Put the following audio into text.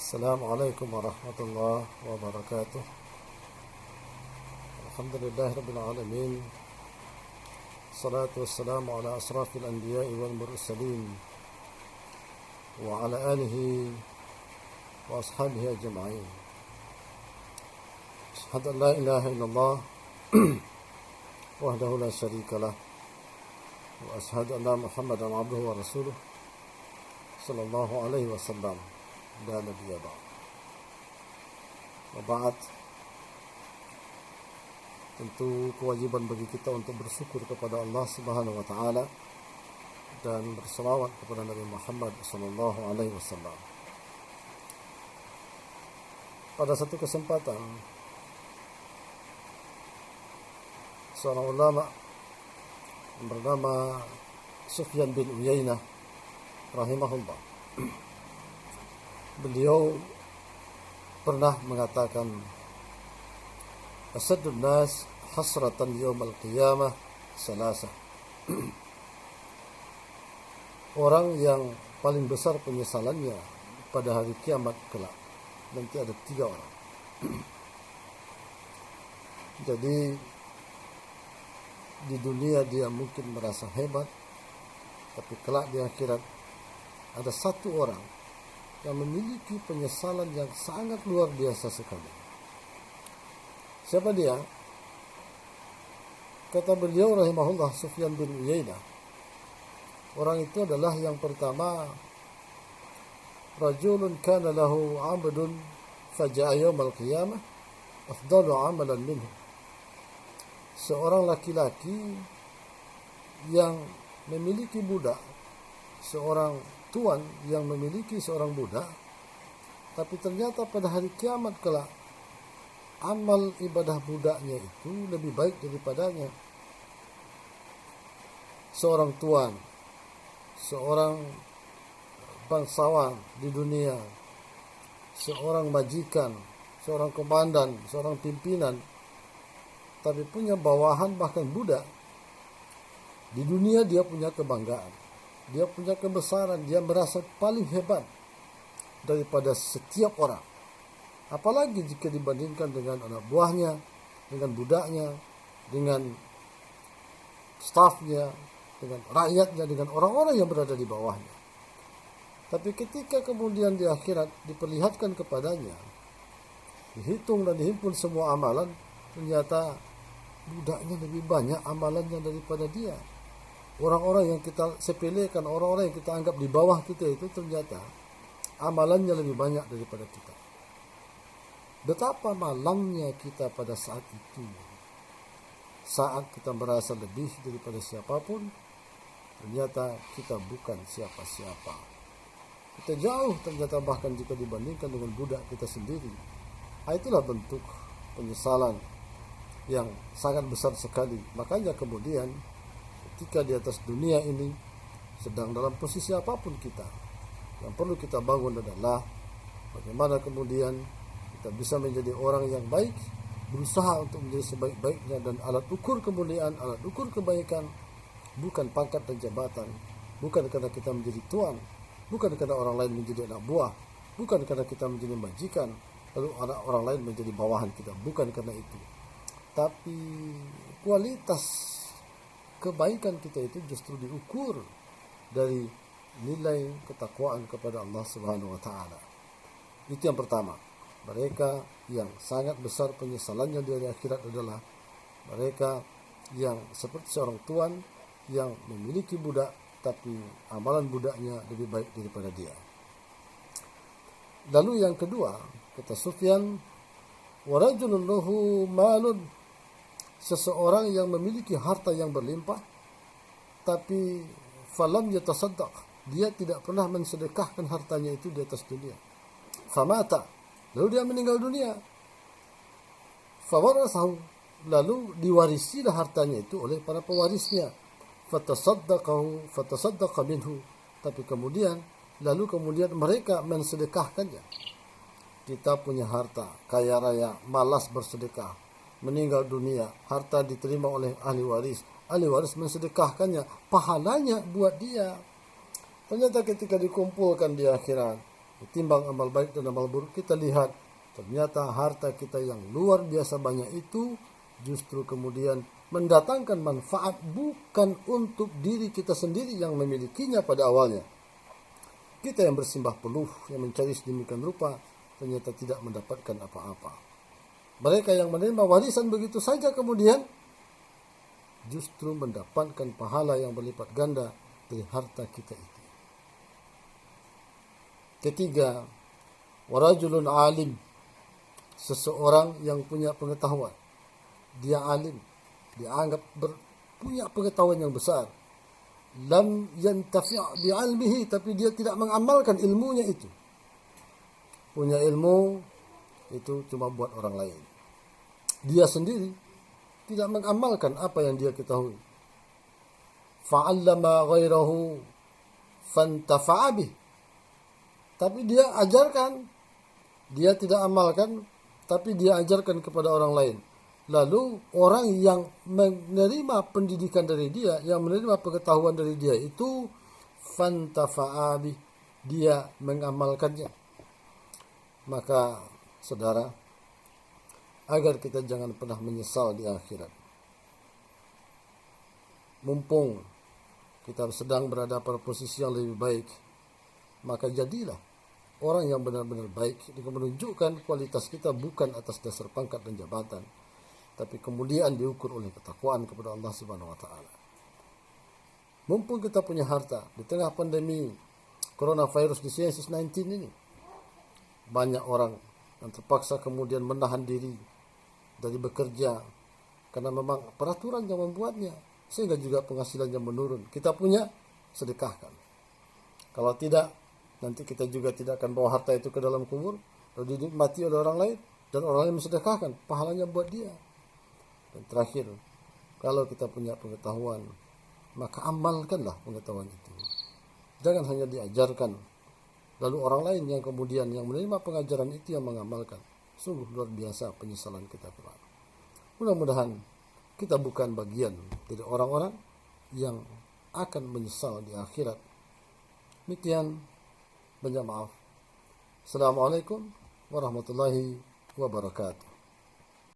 Assalamualaikum warahmatullahi wabarakatuh. Alhamdulillahirabbil alamin. Salatu wassalamu ala asrafil anbiya'i wal mursalin wa ala alihi wa ashabihi ajma'in. Asyhadu an la ilaha illallah wahdahu la syarika lah wa asyhadu anna Muhammadan abduhu wa rasuluh sallallahu alaihi wasallam. Dan Nabi Abad Waba'at, tentu kewajiban bagi kita untuk bersyukur kepada Allah Subhanahu wa Ta'ala dan berselawat kepada Nabi Muhammad sallallahu alaihi wasallam. Pada satu kesempatan, seorang ulama bernama Sufyan bin Uyainah rahimahullah, beliau pernah mengatakan, asaddun nas hasratan yaumal qiyamah salasah. Orang yang paling besar penyesalannya pada hari kiamat kelak nanti ada 3 orang. Jadi di dunia dia mungkin merasa hebat, tapi kelak di akhirat ada 1 orang yang memiliki penyesalan yang sangat luar biasa sekali. Siapa dia? Kata beliau rahimahullah, Sufyan bin Uyainah, orang itu adalah yang pertama, rajulun kana lahu 'abdun faja'a yaumal qiyamah afdalu 'amalan minhu. Seorang laki-laki yang memiliki budak, seorang tuan yang memiliki seorang budak, tapi ternyata pada hari kiamat kelak amal ibadah budaknya itu lebih baik daripadanya. Seorang tuan, seorang bangsawan di dunia, seorang majikan, seorang komandan, seorang pimpinan, tapi punya bawahan bahkan budak. Di dunia dia punya kebanggaan, dia punya kebesaran, dia merasa paling hebat daripada setiap orang. Apalagi jika dibandingkan dengan anak buahnya, dengan budaknya, dengan stafnya, dengan rakyatnya, dengan orang-orang yang berada di bawahnya. Tapi ketika kemudian di akhirat diperlihatkan kepadanya, dihitung dan dihimpun semua amalan, ternyata budaknya lebih banyak amalannya daripada dia. Orang-orang yang kita sepelekan, orang-orang yang kita anggap di bawah kita itu ternyata amalannya lebih banyak daripada kita. Betapa malangnya kita pada saat itu. Saat kita merasa lebih daripada siapapun, ternyata kita bukan siapa-siapa. Kita jauh ternyata bahkan jika dibandingkan dengan budak kita sendiri. Itulah bentuk penyesalan yang sangat besar sekali. Makanya kemudian ketika di atas dunia ini sedang dalam posisi apapun kita, yang perlu kita bangun adalah bagaimana kemudian kita bisa menjadi orang yang baik, berusaha untuk menjadi sebaik-baiknya, dan alat ukur kemuliaan, alat ukur kebaikan bukan pangkat dan jabatan, bukan karena kita menjadi tuan, bukan karena orang lain menjadi anak buah, bukan karena kita menjadi majikan lalu anak orang lain menjadi bawahan kita, bukan karena itu. Tapi kualitas kebaikan kita itu justru diukur dari nilai ketakwaan kepada Allah Subhanahu wa Ta'ala. Itu yang pertama. Mereka yang sangat besar penyesalannya di hari akhirat adalah mereka yang seperti seorang tuan yang memiliki budak, tapi amalan budaknya lebih baik daripada dia. Lalu yang kedua, kata Sufyan, wa rajulun lahu malun, seseorang yang memiliki harta yang berlimpah, tapi falam yatasaddaq, dia tidak pernah mensedekahkan hartanya itu di atas dunia. Famata, lalu dia meninggal dunia. Fawarasahu, lalu diwarisilah hartanya itu oleh para pewarisnya. Fatasaddaqa minhu, tapi kemudian mereka mensedekahkannya. Kita punya harta, kaya raya, malas bersedekah, meninggal dunia, harta diterima oleh ahli waris mensedekahkannya, pahalanya buat dia. Ternyata ketika dikumpulkan di akhirat, Ketimbang amal baik dan amal buruk, kita lihat ternyata harta kita yang luar biasa banyak itu justru kemudian mendatangkan manfaat bukan untuk diri kita sendiri yang memilikinya pada awalnya. Kita yang bersimbah peluh, yang mencari sedemikian rupa, ternyata tidak mendapatkan apa-apa. Mereka yang menerima warisan begitu saja kemudian justru mendapatkan pahala yang berlipat ganda dari harta kita itu. Ketiga, warajulun alim, seseorang yang punya pengetahuan. Dia alim, dia anggap punya pengetahuan yang besar. Lam yantafi' bi'ilmihi, tapi dia tidak mengamalkan ilmunya itu. Punya ilmu itu cuma buat orang lain. Dia sendiri tidak mengamalkan apa yang dia ketahui. Fa'allama ghairahu fantafa'a bih. Tapi dia ajarkan, dia tidak amalkan, tapi dia ajarkan kepada orang lain. Lalu orang yang menerima pendidikan dari dia, yang menerima pengetahuan dari dia itu fantafa'a bih, dia mengamalkannya. Maka saudara, agar kita jangan pernah menyesal di akhirat. Mumpung kita sedang berada pada posisi yang lebih baik, maka jadilah orang yang benar-benar baik dengan menunjukkan kualitas kita bukan atas dasar pangkat dan jabatan, tapi kemudian diukur oleh ketakwaan kepada Allah Subhanahu wa taala. Mumpung kita punya harta di tengah pandemi coronavirus disease 19 ini, banyak orang yang terpaksa kemudian menahan diri dari bekerja karena memang peraturan yang membuatnya, sehingga juga penghasilannya menurun. Kita punya, sedekahkan. Kalau tidak, nanti kita juga tidak akan bawa harta itu ke dalam kubur, lalu dinikmati oleh orang lain, dan orang lain mensedekahkan, pahalanya buat dia. Dan terakhir, kalau kita punya pengetahuan, maka amalkanlah pengetahuan itu. Jangan hanya diajarkan, lalu orang lain yang kemudian yang menerima pengajaran itu yang mengamalkan. Sungguh luar biasa penyesalan kita kelak. Mudah-mudahan kita bukan bagian dari orang-orang yang akan menyesal di akhirat. Demikian, banyak maaf. Assalamualaikum warahmatullahi wabarakatuh.